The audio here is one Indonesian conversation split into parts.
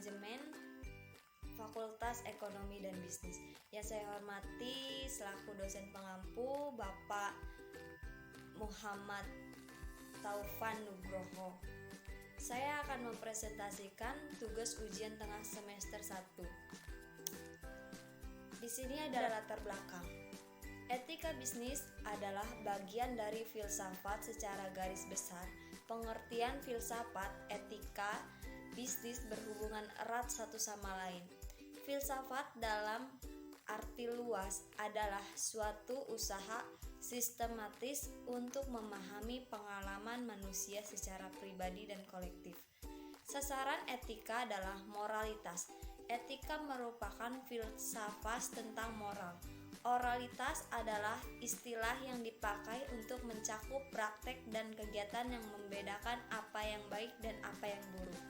Manajemen Fakultas Ekonomi dan Bisnis. Yang saya hormati selaku dosen pengampu Bapak Muhammad Taufan Nugroho. Saya akan mempresentasikan tugas ujian tengah semester 1. Di sini ada latar belakang. Etika bisnis adalah bagian dari filsafat secara garis besar. Pengertian filsafat etika bisnis berhubungan erat satu sama lain. Filsafat dalam arti luas adalah suatu usaha sistematis untuk memahami pengalaman manusia secara pribadi dan kolektif. Sasaran etika adalah moralitas. Etika merupakan filsafat tentang moral. Oralitas adalah istilah yang dipakai untuk mencakup praktek dan kegiatan yang membedakan apa yang baik dan apa yang buruk.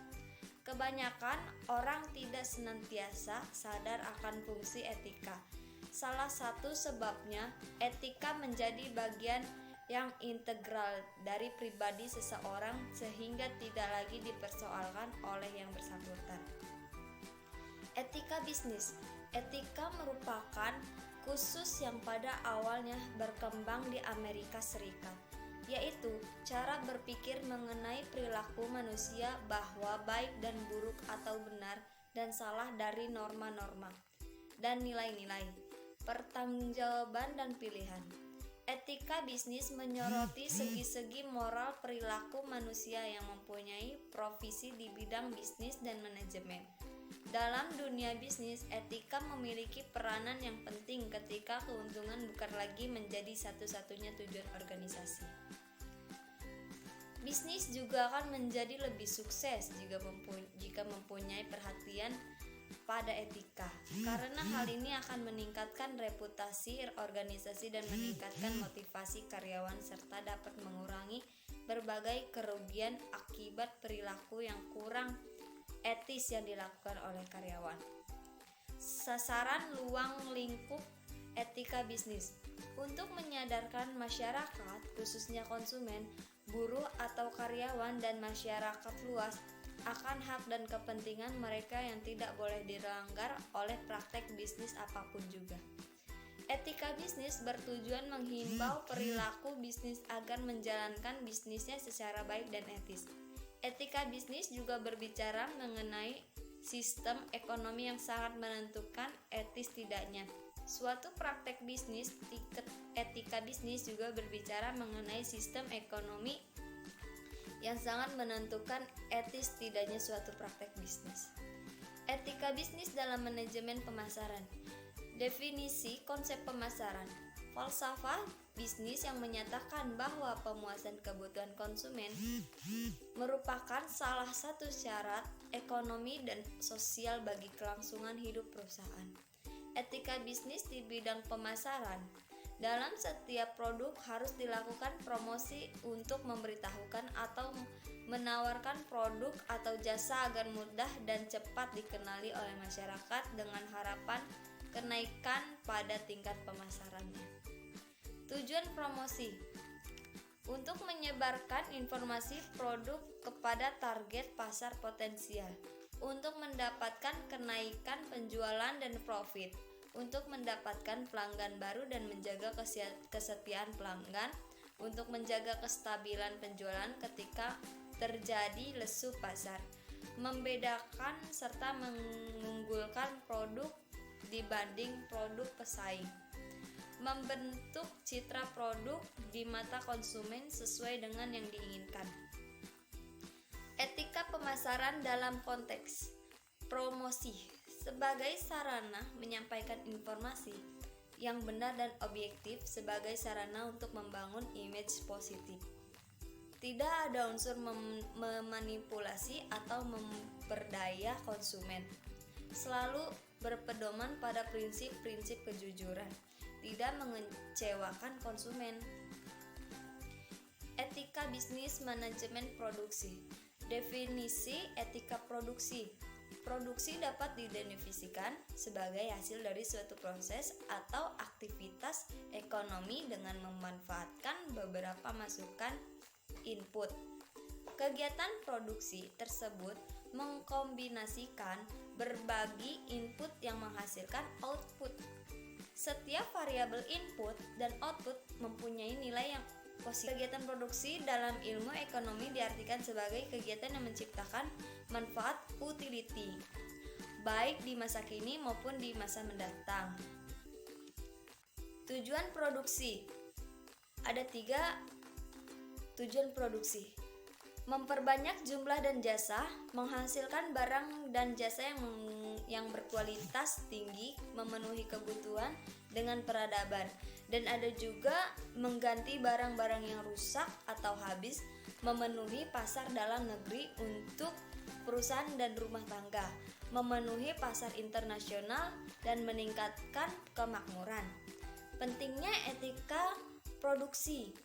Kebanyakan orang tidak senantiasa sadar akan fungsi etika. Salah satu sebabnya, etika menjadi bagian yang integral dari pribadi seseorang sehingga tidak lagi dipersoalkan oleh yang bersangkutan. Etika bisnis. Etika merupakan khusus yang pada awalnya berkembang di Amerika Serikat, yaitu cara berpikir mengenai perilaku manusia bahwa baik dan buruk atau benar dan salah dari norma-norma dan nilai-nilai, pertanggungjawaban dan pilihan. Etika bisnis menyoroti segi-segi moral perilaku manusia yang mempunyai profesi di bidang bisnis dan manajemen. Dalam dunia bisnis, etika memiliki peranan yang penting ketika keuntungan bukan lagi menjadi satu-satunya tujuan organisasi. Bisnis juga akan menjadi lebih sukses jika mempunyai perhatian pada etika, karena hal ini akan meningkatkan reputasi organisasi dan meningkatkan motivasi karyawan serta dapat mengurangi berbagai kerugian akibat perilaku yang kurang etis yang dilakukan oleh karyawan. Sasaran luang lingkup etika bisnis untuk menyadarkan masyarakat, khususnya konsumen, buruh atau karyawan dan masyarakat luas akan hak dan kepentingan mereka yang tidak boleh dilanggar oleh praktek bisnis apapun juga. Etika bisnis bertujuan menghimbau perilaku bisnis agar menjalankan bisnisnya secara baik dan etis. Etika bisnis juga berbicara mengenai sistem ekonomi yang sangat menentukan etis tidaknya suatu praktek bisnis. Etika bisnis juga berbicara mengenai sistem ekonomi yang sangat menentukan etis tidaknya suatu praktek bisnis. Etika bisnis dalam manajemen pemasaran. Definisi konsep pemasaran. Falsafah bisnis yang menyatakan bahwa pemuasan kebutuhan konsumen merupakan salah satu syarat ekonomi dan sosial bagi kelangsungan hidup perusahaan. Etika bisnis di bidang pemasaran. Dalam setiap produk harus dilakukan promosi untuk memberitahukan atau menawarkan produk atau jasa agar mudah dan cepat dikenali oleh masyarakat dengan harapan kenaikan pada tingkat pemasarannya. Tujuan promosi untuk menyebarkan informasi produk kepada target pasar potensial, untuk mendapatkan kenaikan penjualan dan profit, untuk mendapatkan pelanggan baru dan menjaga kesetiaan pelanggan, untuk menjaga kestabilan penjualan ketika terjadi lesu pasar, membedakan serta mengunggulkan produk dibanding produk pesaing, membentuk citra produk di mata konsumen sesuai dengan yang diinginkan. Etika pemasaran dalam konteks promosi sebagai sarana menyampaikan informasi yang benar dan objektif sebagai sarana untuk membangun image positif. Tidak ada unsur memanipulasi atau memperdaya konsumen. Selalu berpedoman pada prinsip-prinsip kejujuran, tidak mengecewakan konsumen. Etika bisnis manajemen produksi. Definisi etika produksi. Produksi dapat didefinisikan sebagai hasil dari suatu proses atau aktivitas ekonomi dengan memanfaatkan beberapa masukan input. Kegiatan produksi tersebut mengkombinasikan berbagi input yang menghasilkan output. Setiap variabel input dan output mempunyai nilai yang positif. Kegiatan produksi dalam ilmu ekonomi diartikan sebagai kegiatan yang menciptakan manfaat utility, baik di masa kini maupun di masa mendatang. Tujuan produksi. Ada 3 tujuan produksi. Memperbanyak jumlah dan jasa, menghasilkan barang dan jasa yang berkualitas tinggi, memenuhi kebutuhan dengan peradaban. Dan ada juga mengganti barang-barang yang rusak atau habis, memenuhi pasar dalam negeri untuk perusahaan dan rumah tangga, memenuhi pasar internasional, dan meningkatkan kemakmuran. Pentingnya etika produksi.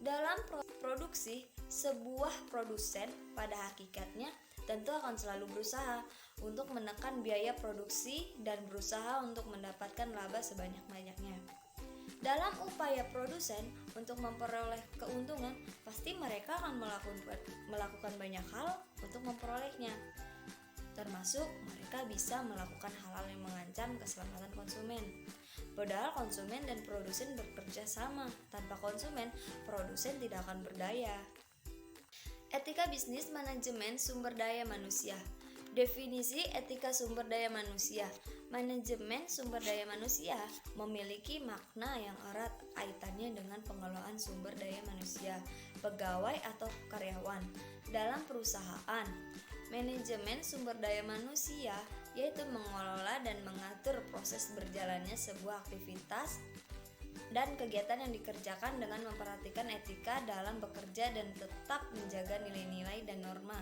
Dalam produksi, sebuah produsen pada hakikatnya tentu akan selalu berusaha untuk menekan biaya produksi dan berusaha untuk mendapatkan laba sebanyak-banyaknya. Dalam upaya produsen untuk memperoleh keuntungan, pasti mereka akan melakukan banyak hal untuk memperolehnya. Termasuk mereka bisa melakukan hal-hal yang mengancam keselamatan konsumen. Padahal konsumen dan produsen bekerja sama. Tanpa konsumen, produsen tidak akan berdaya. Etika bisnis manajemen sumber daya manusia. Definisi etika sumber daya manusia. Manajemen sumber daya manusia memiliki makna yang erat kaitannya dengan pengelolaan sumber daya manusia, pegawai atau karyawan dalam perusahaan. Manajemen sumber daya manusia yaitu mengelola dan mengatur proses berjalannya sebuah aktivitas dan kegiatan yang dikerjakan dengan memperhatikan etika dalam bekerja dan tetap menjaga nilai-nilai dan norma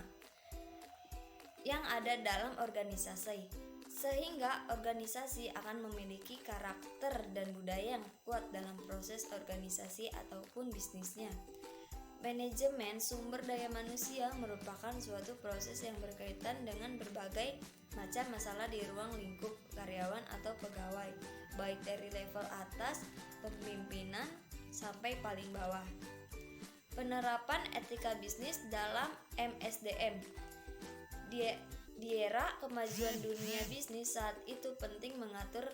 yang ada dalam organisasi, sehingga organisasi akan memiliki karakter dan budaya yang kuat dalam proses organisasi ataupun bisnisnya. Manajemen sumber daya manusia merupakan suatu proses yang berkaitan dengan berbagai macam masalah di ruang lingkup karyawan atau pegawai, baik dari level atas, pemimpinan, sampai paling bawah. Penerapan etika bisnis dalam MSDM. Di era kemajuan dunia bisnis saat itu penting mengatur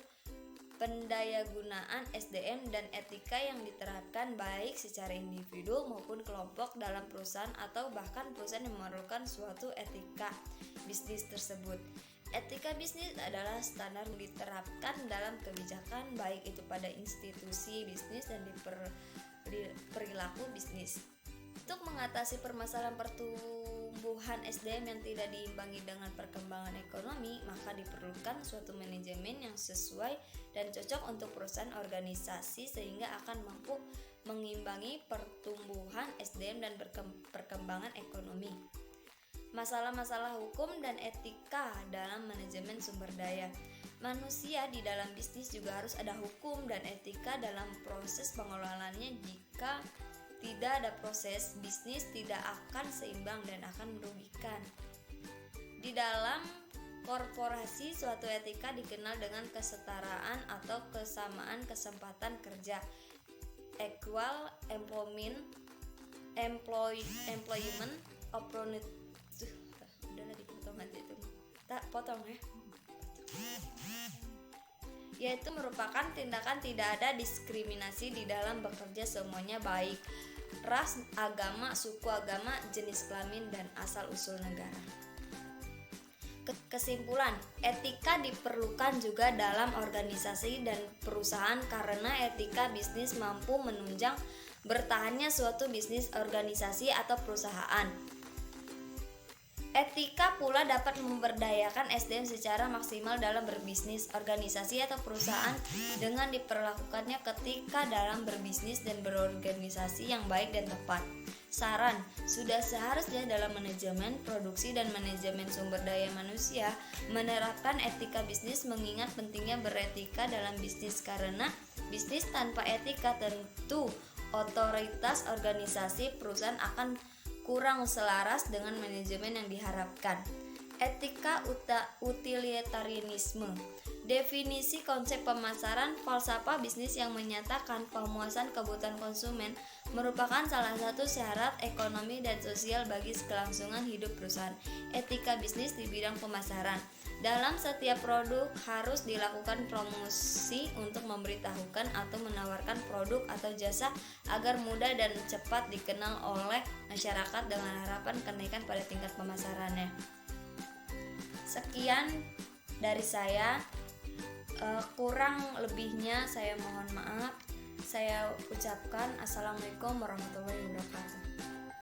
pendayagunaan SDM dan etika yang diterapkan baik secara individu maupun kelompok dalam perusahaan atau bahkan perusahaan yang memerlukan suatu etika bisnis tersebut. Etika bisnis adalah standar yang diterapkan dalam kebijakan baik itu pada institusi bisnis dan di perilaku bisnis. Untuk mengatasi permasalahan pertumbuhan SDM yang tidak diimbangi dengan perkembangan ekonomi, maka diperlukan suatu manajemen yang sesuai dan cocok untuk perusahaan organisasi sehingga akan mampu mengimbangi pertumbuhan SDM dan perkembangan ekonomi. Masalah-masalah hukum dan etika dalam manajemen sumber daya. Manusia di dalam bisnis juga harus ada hukum dan etika dalam proses pengelolaannya. Jika tidak ada proses, bisnis tidak akan seimbang dan akan merugikan. Di dalam korporasi, suatu etika dikenal dengan kesetaraan atau kesamaan kesempatan kerja, equal employment opportunity. Udahlah dipotong aja itu. Tak potong ya. Yaitu merupakan tindakan tidak ada diskriminasi di dalam bekerja, semuanya baik ras, agama, suku agama, jenis kelamin, dan asal-usul negara. Kesimpulan, etika diperlukan juga dalam organisasi dan perusahaan karena etika bisnis mampu menunjang bertahannya suatu bisnis, organisasi, atau perusahaan. Etika pula dapat memberdayakan SDM secara maksimal dalam berbisnis, organisasi, atau perusahaan dengan diperlakukannya ketika dalam berbisnis dan berorganisasi yang baik dan tepat. Saran, sudah seharusnya dalam manajemen produksi dan manajemen sumber daya manusia menerapkan etika bisnis, mengingat pentingnya beretika dalam bisnis karena bisnis tanpa etika tentu otoritas organisasi perusahaan akan kurang selaras dengan manajemen yang diharapkan. Etika utilitarianisme. Definisi konsep pemasaran falsafah bisnis yang menyatakan pemuasan kebutuhan konsumen merupakan salah satu syarat ekonomi dan sosial bagi kelangsungan hidup perusahaan. Etika bisnis di bidang pemasaran. Dalam setiap produk harus dilakukan promosi untuk memberitahukan atau menawarkan produk atau jasa agar mudah dan cepat dikenal oleh masyarakat dengan harapan kenaikan pada tingkat pemasarannya. Sekian dari saya, kurang lebihnya saya mohon maaf. Saya ucapkan assalamualaikum warahmatullahi wabarakatuh.